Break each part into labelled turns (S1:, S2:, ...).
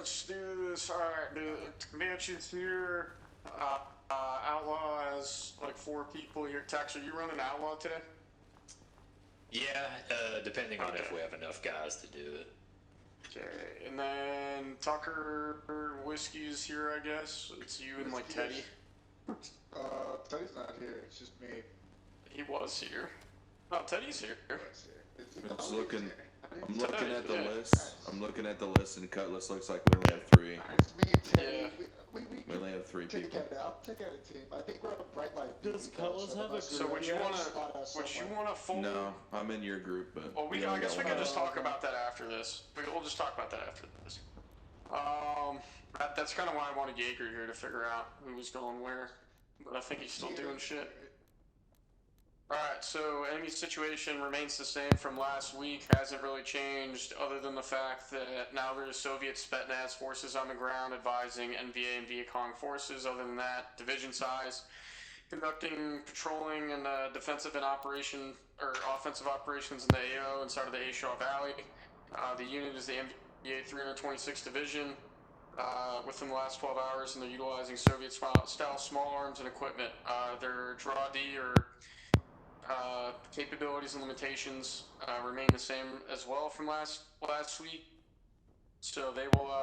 S1: let's do this. Alright, the Comanches here. Outlaw has like 4 people here. Tex, are you running Outlaw today?
S2: Yeah, depending on if we have enough guys to do it.
S1: Okay, and then Tucker Whiskey's here, I guess. It's you and like Teddy.
S3: Teddy's not here. It's just me.
S1: He was here. Oh, Teddy's here.
S4: I'm looking at the list. I'm looking at the list, and Cutlass looks like we only have 3.
S3: It's me and Teddy.
S1: Yeah.
S4: We only have 3 people.
S3: I'll take out a team. I think we're on a bright light.
S5: Does Cutlass have a group?
S1: So would you wanna fold?
S4: No, I'm in your group, but
S1: I guess we can just talk about that after this. We'll just talk about that after this. That's kind of why I wanted Jaeger here to figure out who was going where. But I think he's still doing shit. Alright, so enemy situation remains the same from last week, hasn't really changed other than the fact that now there's Soviet Spetsnaz forces on the ground advising NVA and Viet Cong forces. Other than that, division size, conducting patrolling and defensive and offensive operations in the AO inside of the A Shaw Valley. The unit is the NVA 326 Division. Within the last 12 hours, and they're utilizing Soviet-style small arms and equipment. Their draw D or capabilities and limitations remain the same as well from last week. So they will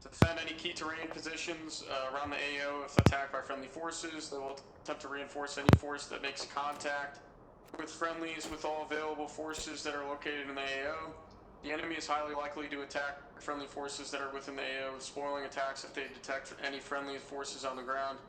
S1: defend any key terrain positions around the AO if attacked by friendly forces. They will attempt to reinforce any force that makes contact with friendlies with all available forces that are located in the AO. The enemy is highly likely to attack friendly forces that are within the AO, spoiling attacks if they detect any friendly forces on the ground.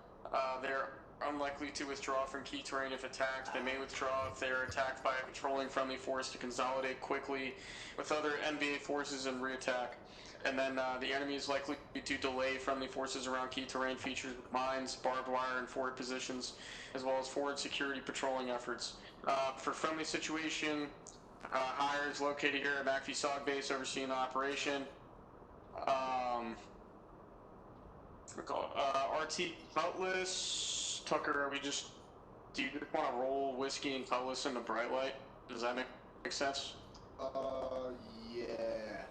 S1: They're unlikely to withdraw from key terrain if attacked. They may withdraw if they are attacked by a patrolling friendly force to consolidate quickly with other NVA forces and reattack. And then the enemy is likely to delay friendly forces around key terrain features with mines, barbed wire, and forward positions, as well as forward security patrolling efforts. For friendly situation, Hire is located here at MACV-SOG base overseeing the operation. RT Cutlass, Tucker, do you just want to roll Whiskey and Cutlass into Bright Light? Does that make sense?
S3: Yeah,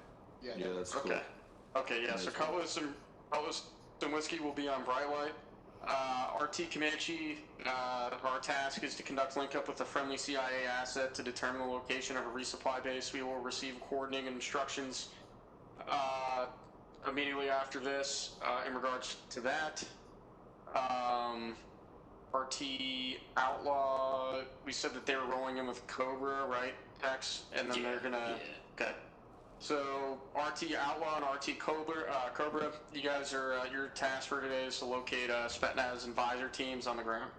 S4: that's cool.
S1: Okay, yeah, so Cutlass and Whiskey will be on Bright Light. RT Comanche, our task is to conduct link-up with a friendly CIA asset to determine the location of a resupply base. We will receive coordinating instructions immediately after this in regards to that. RT Outlaw, we said that they were rolling in with Cobra, right, X? And then they're gonna... Yeah. Okay. So, RT Outlaw and RT Cobra, you guys are, your task for today is to locate Spetsnaz and Visor teams on the ground.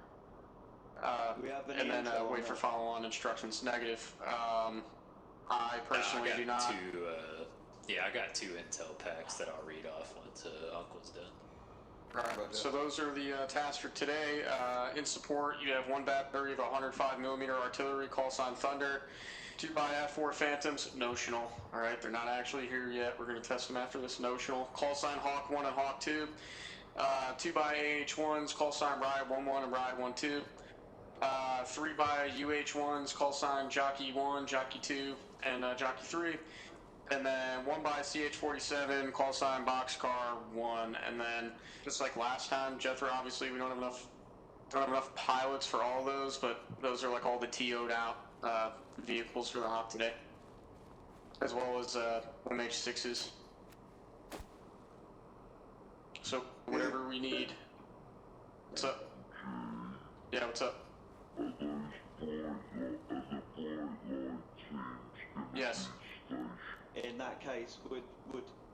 S1: And then wait for follow-on instructions. Negative. I personally do not.
S2: I got 2 intel packs that I'll read off once Uncle's done.
S1: Alright, so those are the tasks for today. In support, you have 1 battery of 105mm artillery, call sign Thunder. 2x-F4 Phantoms, notional. Alright, they're not actually here yet. We're going to test them after this. Notional. Call sign Hawk 1 and Hawk 2. 2x-AH1s, call sign Riot 1-1 and Riot 1-2. 3x-UH1s, call sign Jockey 1, Jockey 2, and Jockey 3. And then 1x-CH47, call sign Boxcar 1. And then, just like last time, Jethro, obviously we don't have enough pilots for all those, but those are like all the TO'd out vehicles for the Hawk today, as well as MH6s. So whatever we need. What's up? Yeah, what's up? Yes.
S5: In that case, would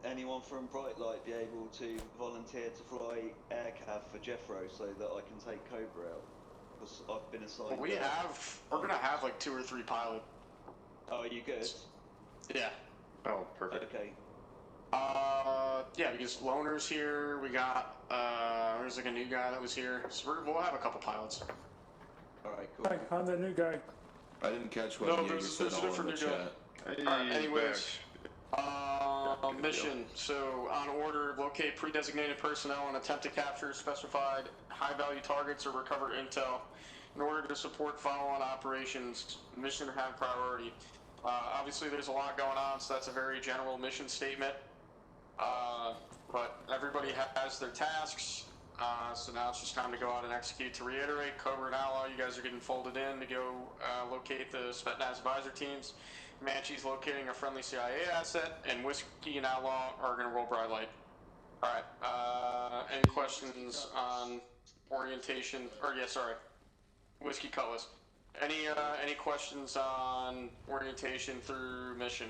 S5: anyone from Bright Light be able to volunteer to fly aircav for Jethro so that I can take Cobra out? Because I've been assigned.
S1: Well, we're gonna have like 2 or 3 pilots.
S5: Oh, are you good?
S1: Yeah.
S4: Oh, perfect.
S5: Okay.
S1: Yeah, because Loner's here. We got there's like a new guy that was here, so we'll have a couple pilots.
S5: All right, cool.
S6: Hi, I'm the new guy.
S4: I didn't catch what you said all in the chat.
S1: Anyways, mission. So, on order, locate pre-designated personnel and attempt to capture specified high-value targets or recover intel in order to support follow-on operations. Mission have priority. Obviously, there's a lot going on, so that's a very general mission statement. But everybody has their tasks, so now it's just time to go out and execute. To reiterate, Cobra and Outlaw, you guys are getting folded in to go locate the Spetsnaz advisor teams. Comanche's locating a friendly CIA asset, and Whiskey and Outlaw are going to roll bright light. Alright, any questions on orientation, or yeah, sorry, Whiskey Cutlass. Any questions on orientation through mission?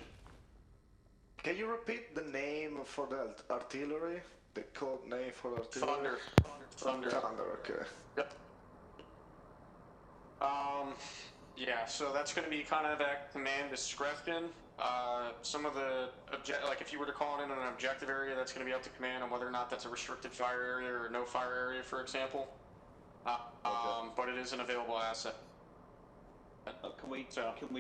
S6: Can you repeat the name for the artillery? The code name for artillery?
S1: Thunder.
S6: Okay.
S1: Yep. Yeah, so that's going to be kind of at command discretion. Some of the like if you were to call it in an objective area, that's going to be up to command on whether or not that's a restricted fire area or no fire area, for example. But it is an available asset.
S5: Can we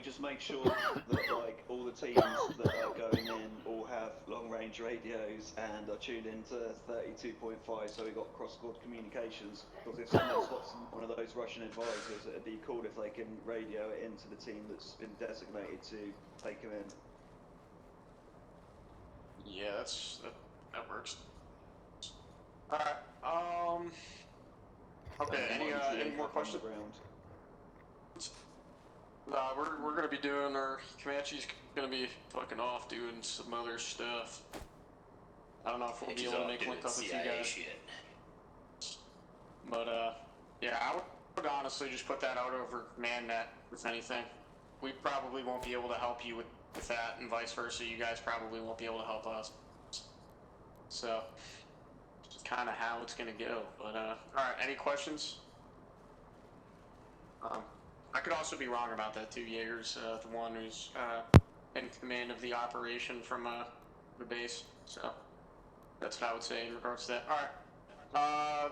S5: just make sure that like all the teams that are going in all have long range radios and are tuned into 32.5, so we got cross-court communications? Because if someone spots one of those Russian advisors, it'd be cool if they can radio it into the team that's been designated to take him in.
S1: Yeah, that works. All right. Okay. Any more questions? We're gonna be doing our Comanche's gonna be fucking off doing some other stuff. I don't know if we'll be able to make link up with you guys.
S2: Shit.
S1: But yeah, I would honestly just put that out over ManNet if anything. We probably won't be able to help you with that, and vice versa. You guys probably won't be able to help us. So, just kind of how it's gonna go. But all right, any questions? I could also be wrong about that too. Jaeger's the one who's in command of the operation from the base. So that's what I would say in regards to that. All right.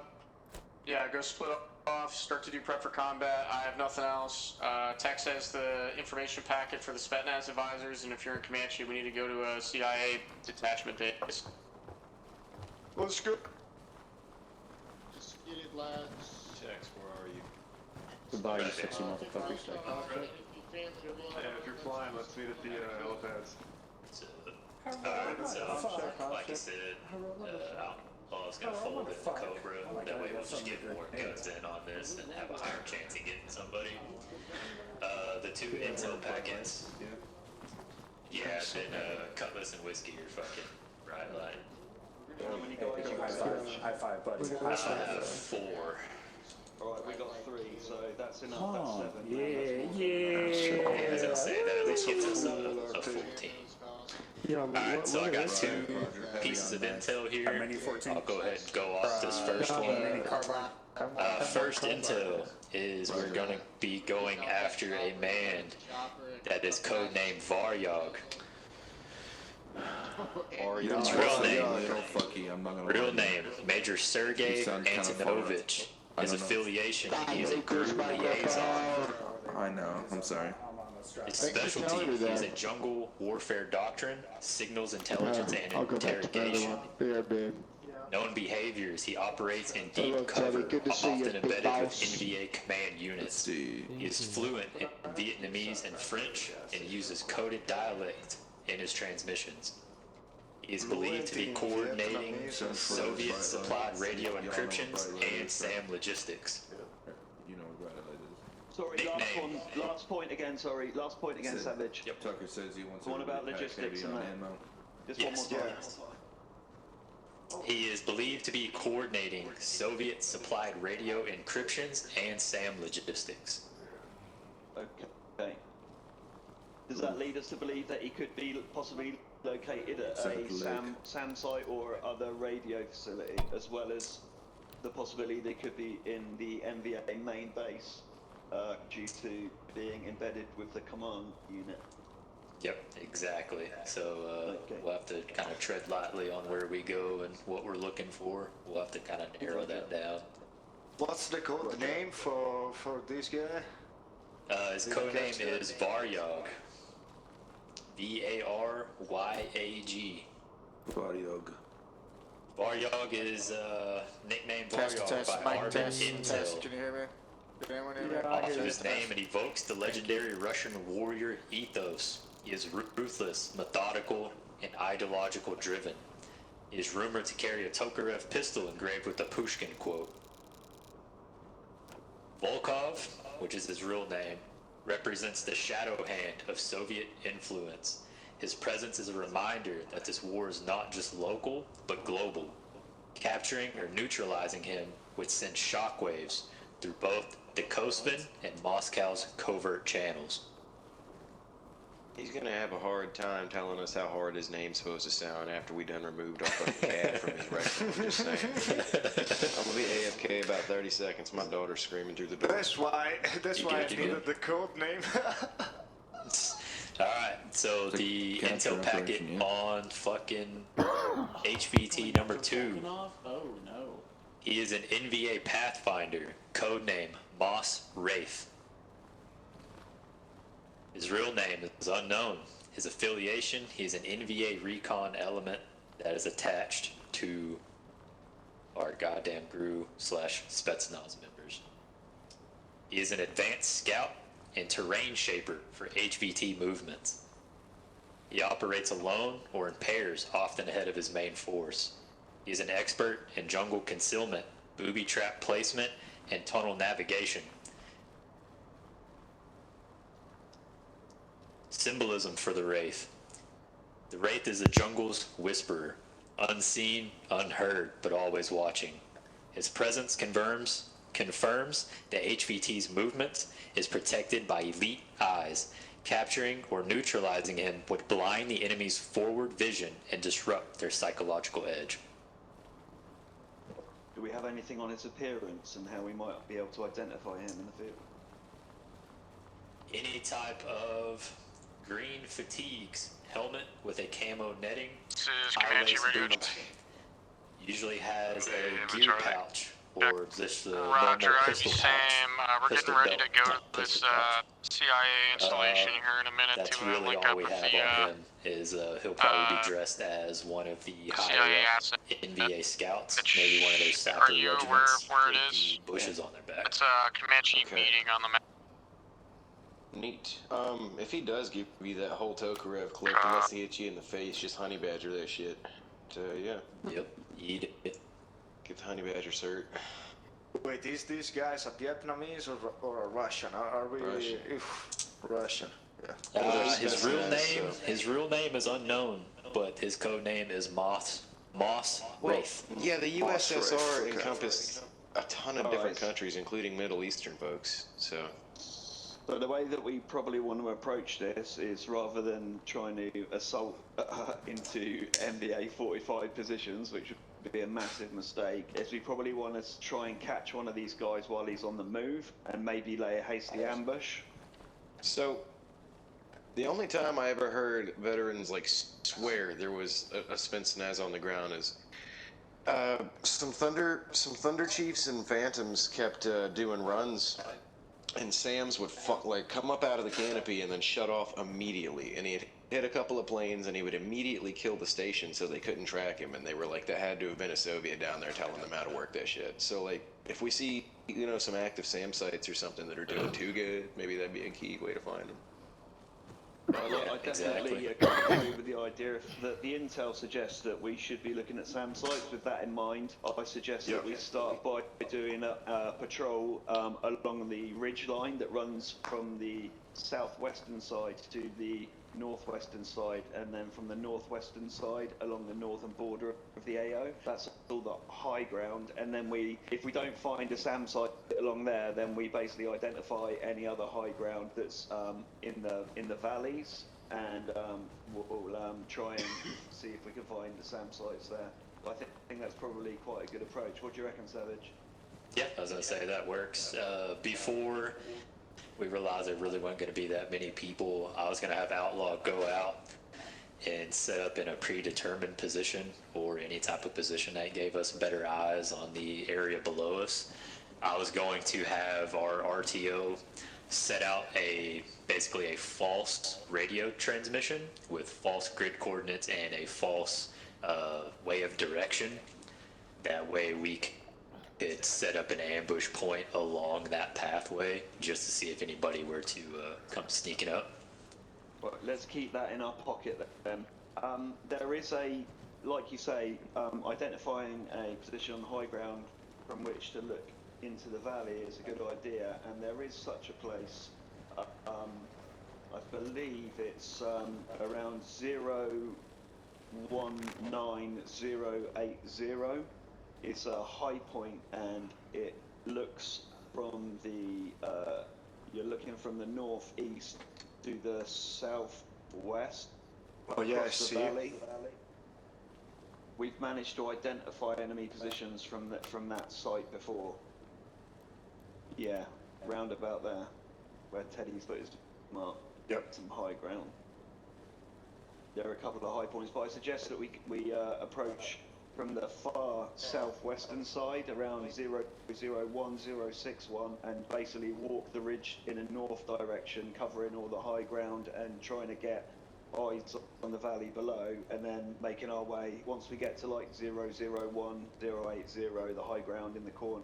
S1: Yeah, go split off. Start to do prep for combat. I have nothing else. Tex has the information packet for the Spetsnaz advisors, and if you're in Comanche, we need to go to a CIA detachment base. Let's go.
S3: Just get it, lads.
S2: Tex, where are you?
S7: Goodbye, you sexy motherfuckers.
S6: If you're flying, let's meet at the helipads.
S2: So, like you said, Outlaw's gonna fold in the Cobra. That way we'll just get more guns in on this and have a higher chance of getting somebody. The two intel packets. Yeah, then Cutlass and Whiskey are fucking right line.
S5: How many guys you got?
S7: High five, buddy.
S2: 4.
S5: Alright, we got 3, so that's enough.
S7: Oh,
S5: That's 7.
S2: Yeah, as I say, that at least gets us a full team. Alright, so I got 2 pieces of intel here. I'll go ahead and go off this first one. First intel is we're going to be going after a man that is codenamed Varyog. His real name, Major Sergei Antonovich. His affiliation, he is a group liaison.
S4: I know, I'm sorry.
S2: His specialty is in jungle warfare doctrine, signals intelligence, and interrogation. Known behaviors, he operates in deep cover, often embedded with NVA command units. He is fluent in Vietnamese and French and uses coded dialect in his transmissions. He is believed to be coordinating Soviet-supplied radio encryptions and SAM logistics.
S4: You know what it is.
S5: Sorry, last point again, Savage.
S2: Yep.
S4: Tucker says he wants
S5: One
S4: to
S5: about
S4: pack
S5: logistics
S4: heavy
S5: and
S4: on
S5: that.
S4: ammo.
S5: Just
S2: Yes.
S5: one more time.
S2: He is believed to be coordinating Soviet-supplied radio encryptions and SAM logistics.
S5: Okay. Does that lead us to believe that he could be possibly located at a SAM site or other radio facility, as well as the possibility they could be in the NVA main base due to being embedded with the command unit?
S2: Yep, exactly. So we'll have to kind of tread lightly on where we go and what we're looking for. We'll have to kind of narrow that down.
S6: What's the code name for this guy?
S2: His codename is Varyog. Varyag.
S4: Varyog.
S2: Varyog is nicknamed
S3: Test,
S2: Varyog by Armin Intel.
S3: Can you hear me? Can anyone hear me?
S2: Off of his name, it evokes the legendary Russian warrior ethos. He is ruthless, methodical, and ideological driven. He is rumored to carry a Tokarev pistol engraved with the Pushkin quote. Volkov, which is his real name, represents the shadow hand of Soviet influence. His presence is a reminder that this war is not just local, but global. Capturing or neutralizing him would send shockwaves through both the Kosvin and Moscow's covert channels.
S8: He's gonna have a hard time telling us how hard his name's supposed to sound after we done removed our fucking cat from his record. I'm just saying. I'm gonna be AFK about 30 seconds. My daughter's screaming through the door.
S6: That's why I needed the code name.
S2: Alright, so the intel packet on fucking HVT number 2.
S7: Oh no.
S2: He is an NVA Pathfinder, codename Moss Wraith. His real name is unknown. His affiliation, he is an NVA recon element that is attached to our goddamn GRU / Spetsnaz members. He is an advanced scout and terrain shaper for HVT movements. He operates alone or in pairs, often ahead of his main force. He is an expert in jungle concealment, booby trap placement, and tunnel navigation. Symbolism for the Wraith. The Wraith is the jungle's whisperer, unseen, unheard, but always watching. His presence confirms that HVT's movements is protected by elite eyes. Capturing or neutralizing him would blind the enemy's forward vision and disrupt their psychological edge.
S5: Do we have anything on his appearance and how we might be able to identify him in the field?
S2: Any type of green fatigues, helmet with a camo netting,
S1: This is Comanche Radio.
S2: usually has
S1: Okay,
S2: a gear
S1: Charlie.
S2: pouch or just the
S1: Roger,
S2: normal
S1: IB
S2: pistol
S1: Sam.
S2: pouch.
S1: We're
S2: Pistol
S1: getting ready
S2: belt,
S1: to go
S2: not
S1: to this
S2: pistol pouch.
S1: CIA installation here in a minute
S2: That's
S1: to
S2: really
S1: link
S2: all
S1: up
S2: we
S1: with
S2: have
S1: the
S2: on him. Is he'll probably be dressed as one of the
S1: CIA
S2: higher
S1: asset.
S2: NVA scouts,
S1: Which-
S2: maybe one of those
S1: are
S2: sapper
S1: you aware
S2: regiments
S1: of where it
S2: with
S1: is?
S2: the bushes on their back.
S1: It's a Comanche
S8: Okay.
S1: meeting on the map.
S8: Neat. If he does give you that whole Tokarev clip, unless he hits you in the face, just honey badger that shit. So yeah,
S2: Yep, eat it.
S8: get the honey badger cert.
S6: Wait, is this guy's a Vietnamese or a Russian? Are we
S8: Russian.
S6: Russian? Yeah.
S2: His real name is unknown, but his code name is Moss Wraith.
S8: Yeah, the
S6: Moss
S8: USSR
S6: Wraith, okay.
S8: encompassed a ton of different countries, including Middle Eastern folks. So
S5: But the way that we probably want to approach this is rather than trying to assault into MBA 45 positions, which would be a massive mistake, is we probably want to try and catch one of these guys while he's on the move and maybe lay a hasty ambush.
S8: So, the only time I ever heard veterans like swear there was a Spetsnaz on the ground is some thunder chiefs and phantoms kept doing runs, and Sam's would come up out of the canopy and then shut off immediately, and he'd hit a couple of planes and he would immediately kill the station so they couldn't track him, and they were like, that had to have been a Soviet down there telling them how to work that shit. So like, if we see some active SAM sites or something that are doing too good, maybe that'd be a key way to find them.
S5: I definitely agree with the idea that the intel suggests that we should be looking at SAM sites. With that in mind, I suggest that we start by doing a patrol along the ridge line that runs from the southwestern side to the northwestern side, and then from the northwestern side along the northern border of the AO. That's all the high ground, and then if we don't find a SAM site along there, then we basically identify any other high ground that's in the valleys, and we'll try and see if we can find the SAM sites there. I think that's probably quite a good approach. What do you reckon, Savage?
S2: Yeah, I was gonna say that works. Before we realized there really weren't going to be that many people, I was going to have Outlaw go out and set up in a predetermined position or any type of position that gave us better eyes on the area below us. I was going to have our RTO set out basically a false radio transmission with false grid coordinates and a false way of direction. That way we could set up an ambush point along that pathway just to see if anybody were to come sneaking up.
S5: Well, let's keep that in our pocket then. There is a like you say, identifying a position on high ground from which to look into the valley is a good idea, and there is such a place. I believe it's around 019080. It's a high point, and it looks from the you're looking from the northeast to the southwest.
S6: Oh yeah, I
S5: across the
S6: see.
S5: valley. We've managed to identify enemy positions from that site before. Yeah, round about there, where Teddy's put his mark.
S6: Yep.
S5: Some high ground. There are a couple of high points, but I suggest that we approach from the far southwestern side around 001061 and basically walk the ridge in a north direction, covering all the high ground and trying to get eyes on the valley below, and then making our way, once we get to like 001080, the high ground in the corner,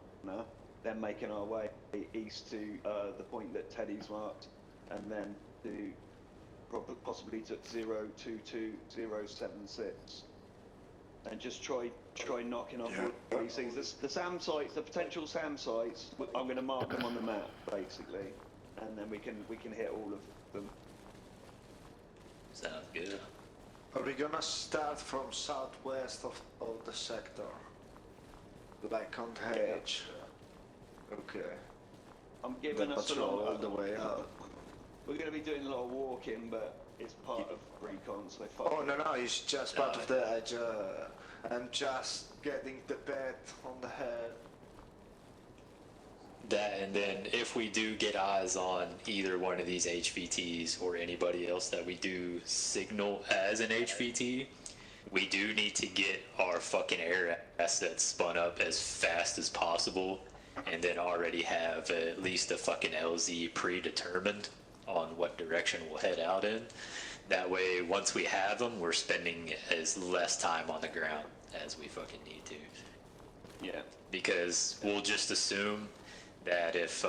S5: then making our way east to the point that Teddy's marked, and then to possibly to 022076. And just try knocking off all these things. The SAM sites, the potential SAM sites, I'm going to mark them on the map basically, and then we can hit all of them.
S2: Sounds good.
S6: Are we gonna start from southwest of the sector? Like on the edge? Okay.
S5: I'm giving us a
S6: patrol
S5: lot
S6: all the way out.
S5: We're going to be doing a lot of walking, but it's part of recon, so fuck
S6: Oh
S5: it.
S6: no, it's just part of the edge. I'm just getting the bat on the head.
S2: That, and then if we do get eyes on either one of these HVTs or anybody else that we do signal as an HVT, we do need to get our fucking air assets spun up as fast as possible, and then already have at least a fucking LZ predetermined on what direction we'll head out in. That way, once we have them, we're spending as less time on the ground as we fucking need to.
S5: Yeah.
S2: Because we'll just assume that if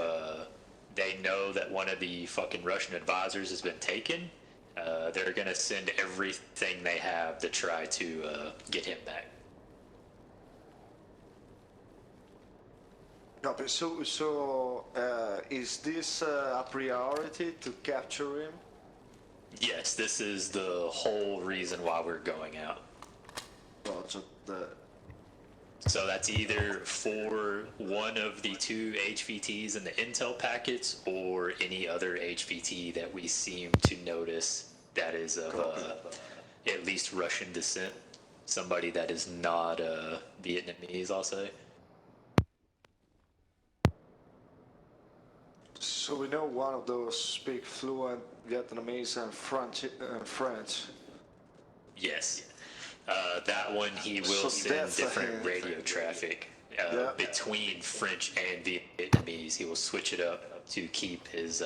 S2: they know that one of the fucking Russian advisors has been taken, they're gonna send everything they have to try to get him back.
S6: No, but so is this a priority to capture him?
S2: Yes, this is the whole reason why we're going out. So that's either for one of the two HVTs in the intel packets, or any other HVT that we seem to notice that is of at least Russian descent. Somebody that is not Vietnamese, I'll say.
S6: So we know one of those speak fluent Vietnamese and French.
S2: Yes. That one, he will send different radio traffic between French and Vietnamese. He will switch it up to keep his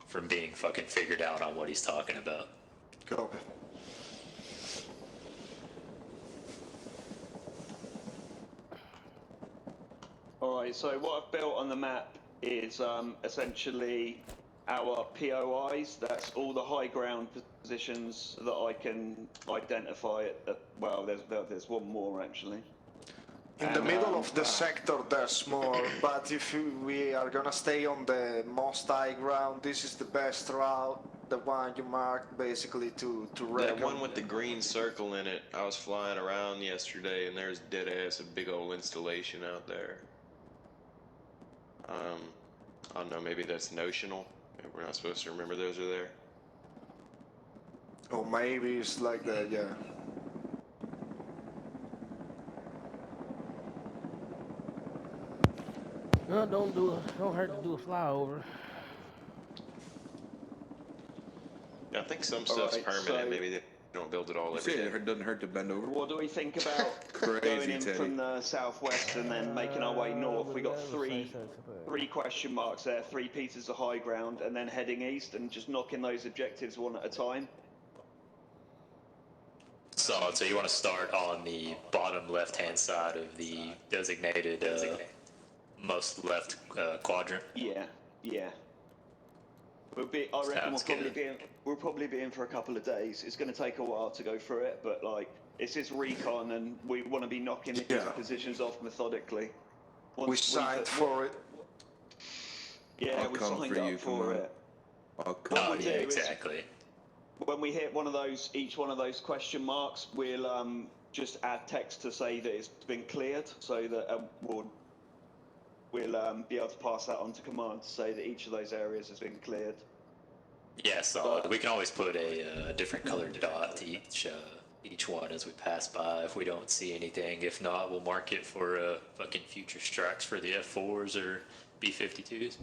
S2: from being fucking figured out on what he's talking about.
S6: Copy.
S5: Alright, so what I've built on the map is essentially our POIs. That's all the high ground positions that I can identify. Well, there's one more actually.
S6: In the middle of the sector there's more, but if we are gonna stay on the most high ground, this is the best route, the one you marked basically to
S8: That one with the green circle in it, I was flying around yesterday and there's dead ass a big old installation out there. I don't know, maybe that's notional. Maybe we're not supposed to remember those are there.
S6: Or maybe it's like that, yeah.
S9: No, don't hurt to do a flyover.
S8: Yeah, I think some stuff's permanent.
S5: so-
S8: Maybe they don't build it all
S4: You
S8: every
S4: say
S8: day.
S4: it doesn't hurt to bend over.
S5: What do we think about
S4: Crazy,
S5: going in
S4: Teddy.
S5: from the southwest and then making our way north? We got three question marks there, 3 pieces of high ground, and then heading east and just knocking those objectives one at a time.
S2: So you want to start on the bottom left-hand side of the designated most left quadrant?
S5: Yeah. I reckon
S2: Sounds good.
S5: we'll probably be in for a couple of days. It's going to take a while to go through it, but like It's just recon, and we want to be knocking these positions off methodically.
S6: We signed for it.
S5: Yeah,
S4: I'll
S5: we
S4: come
S5: signed
S4: for
S5: up
S4: you,
S5: for
S4: come on.
S5: it.
S4: I'll come.
S2: Oh, yeah, exactly.
S5: When we hit one of those, each one of those question marks, we'll just add text to say that it's been cleared, so that we'll be able to pass that on to command to say that each of those areas has been cleared.
S2: Yeah, so we can always put a different colored dot to each one as we pass by if we don't see anything. If not, we'll mark it for fucking future strikes for the F4s or B-52s.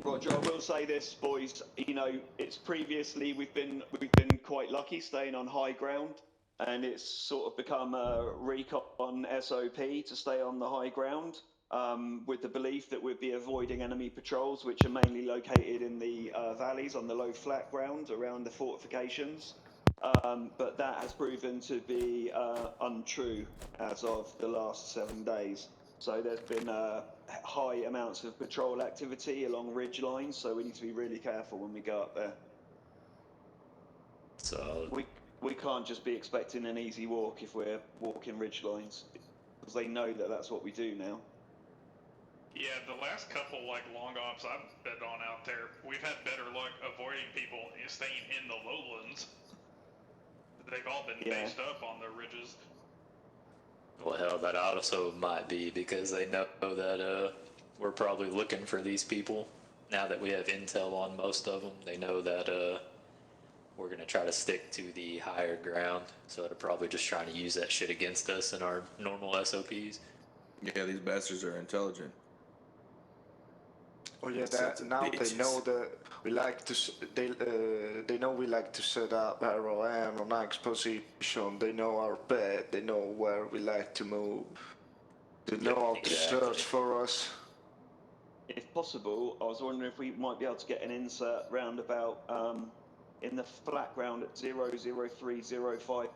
S5: Roger, I will say this, boys. You know, it's previously we've been quite lucky staying on high ground, and it's sort of become a recon SOP to stay on the high ground, with the belief that we'd be avoiding enemy patrols, which are mainly located in the valleys on the low flat ground around the fortifications. But that has proven to be untrue as of the last 7 days. So there's been high amounts of patrol activity along ridge lines, so we need to be really careful when we go up there.
S2: So
S5: we can't just be expecting an easy walk if we're walking ridge lines, because they know that that's what we do now.
S10: Yeah, the last couple long ops I've been on out there, we've had better luck avoiding people staying in the lowlands. They've all been based up on the ridges.
S2: Well, hell, that also might be because they know that we're probably looking for these people. Now that we have intel on most of them, they know that we're going to try to stick to the higher ground. So they're probably just trying to use that shit against us in our normal SOPs.
S4: Yeah, these bastards are intelligent.
S6: Oh yeah, now they know that we like to. They know we like to set up ROM on X position. They know our bed. They know where we like to move. They know how to search for us.
S5: If possible, I was wondering if we might be able to get an insert roundabout in the flat ground at 00305.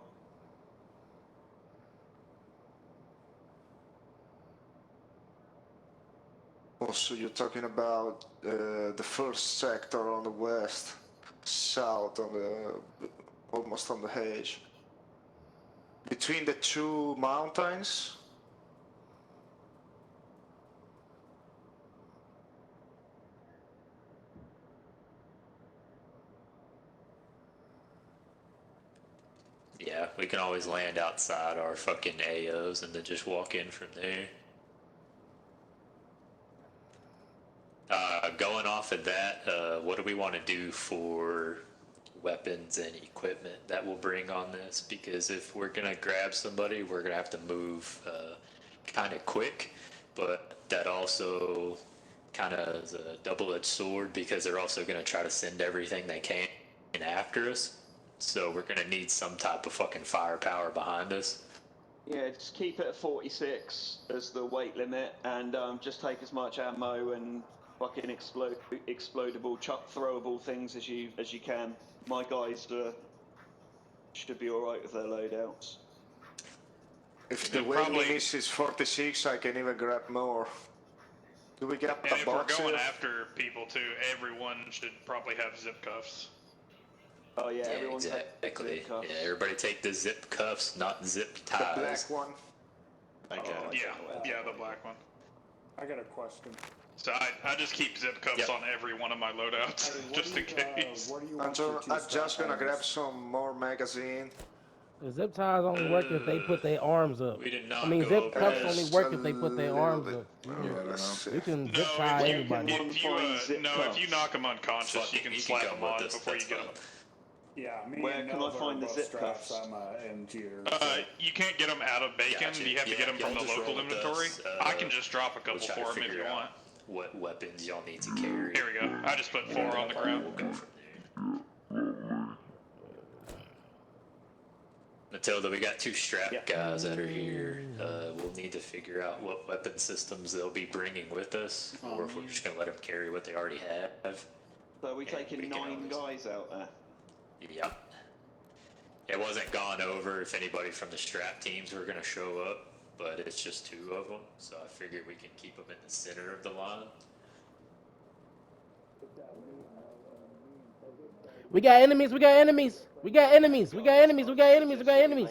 S6: Also, you're talking about the first sector on the west, south on the, almost on the edge. Between the two mountains.
S2: Yeah, we can always land outside our fucking AOs and then just walk in from there. Going off of that, what do we want to do for weapons and equipment that we'll bring on this? Because if we're going to grab somebody, we're going to have to move kind of quick, but that also kind of is a double-edged sword because they're also going to try to send everything they can after us. So we're going to need some type of fucking firepower behind us.
S5: Yeah, just keep it at 46 as the weight limit, and just take as much ammo and fucking explodable, throwable things as you can. My guys should be all right with their loadouts.
S6: If the weight limit is 46, I can even grab more. Do we get
S10: and
S6: a box
S10: if we're going
S6: here?
S10: after people too, everyone should probably have zip cuffs.
S5: Oh yeah, everyone's
S2: exactly.
S5: zip cuffs.
S2: Yeah, everybody take the zip cuffs, not zip ties.
S6: The black one.
S10: Yeah, the black one.
S7: I got a question.
S10: So I just keep zip cuffs on every one of my loadouts, just in case.
S7: What do you
S6: I'm just gonna grab some more magazine.
S9: The zip ties only work if they put their arms up.
S2: We did not
S9: zip cuffs only work if they put their arms up. You can zip tie anybody.
S10: If you knock them unconscious, you can slap them on before you get them.
S7: Yeah,
S5: where can I find the zip cuffs?
S7: I'm a MG'er.
S10: You can't get them out of bacon.
S2: Gotcha.
S10: You have to get them from the local inventory. I can just drop a couple for them if you want.
S2: What weapons y'all need to carry?
S10: Here we go. I just put 4 on the ground.
S2: We'll go from there. Matilda, we got 2 strap guys that are here. We'll need to figure out what weapon systems they'll be bringing with us, or if we're just gonna let them carry what they already have.
S5: So are we taking 9 guys out there?
S2: Yep. It wasn't gone over if anybody from the strap teams were gonna show up, but it's just 2 of them, so I figured we can keep them in the center of the line.
S9: We got enemies, we got enemies, we got enemies, we got enemies, we got enemies, we got enemies.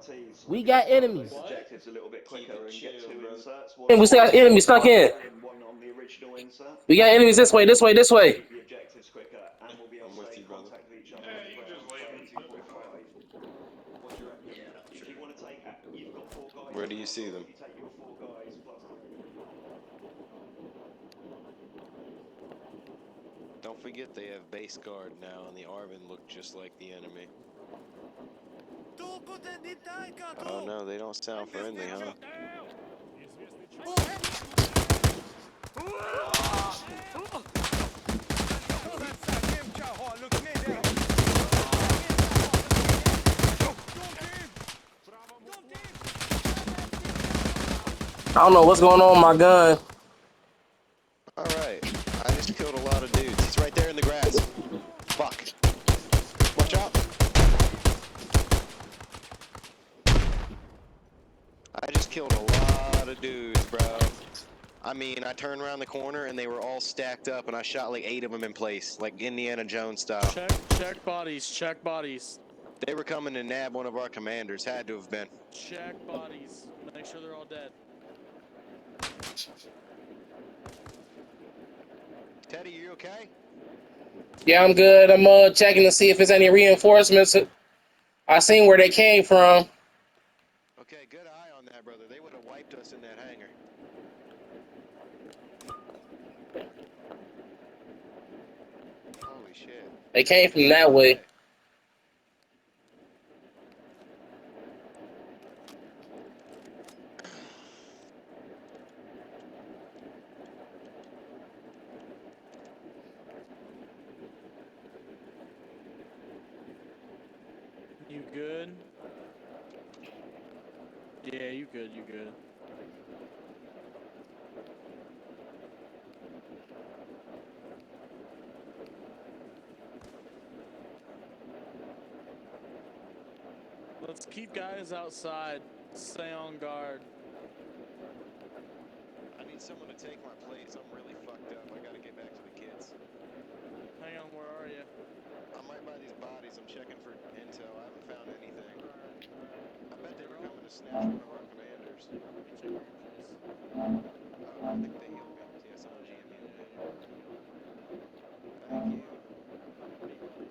S5: RTs.
S9: We got enemies.
S5: Those objectives a little bit quicker and get 2 inserts.
S9: And we still got enemies stuck in.
S5: One on the original insert.
S9: We got enemies this way, this way, this way.
S5: Keep the objectives quicker, and we'll be able to stay in contact with each other.
S10: Yeah, you can just leave them. They'll be fine.
S5: What do you reckon? Yeah, if you want to take, you've got 4 guys.
S8: Where do you see them?
S5: If you take your 4 guys plus.
S8: Don't forget they have base guard now, and the Arvin look just like the enemy. Oh no, they don't sound friendly, huh?
S9: I don't know what's going on with my gun.
S8: Alright, I just killed a lot of dudes. He's right there in the grass. Fuck. Watch out. I just killed a lot of dudes, bro. I mean, I turned around the corner and they were all stacked up and I shot like 8 of them in place, like Indiana Jones style.
S11: Check bodies, check bodies.
S8: They were coming to nab one of our commanders, had to have been.
S11: Check bodies. Make sure they're all dead.
S8: Teddy, you okay?
S9: Yeah, I'm good. I'm checking to see if there's any reinforcements. I seen where they came from.
S8: Okay, good eye on that, brother. They would have wiped us in that hangar. Holy shit.
S9: They came from that way.
S11: You good? Yeah, you good, you good. Let's keep guys outside. Stay on guard.
S8: I need someone to take my place. I'm really fucked up. I gotta get back to the kids.
S11: Hang on, where are you?
S8: I'm right by these bodies. I'm checking for intel. I haven't found anything. I bet they were coming to snatch one of our commanders.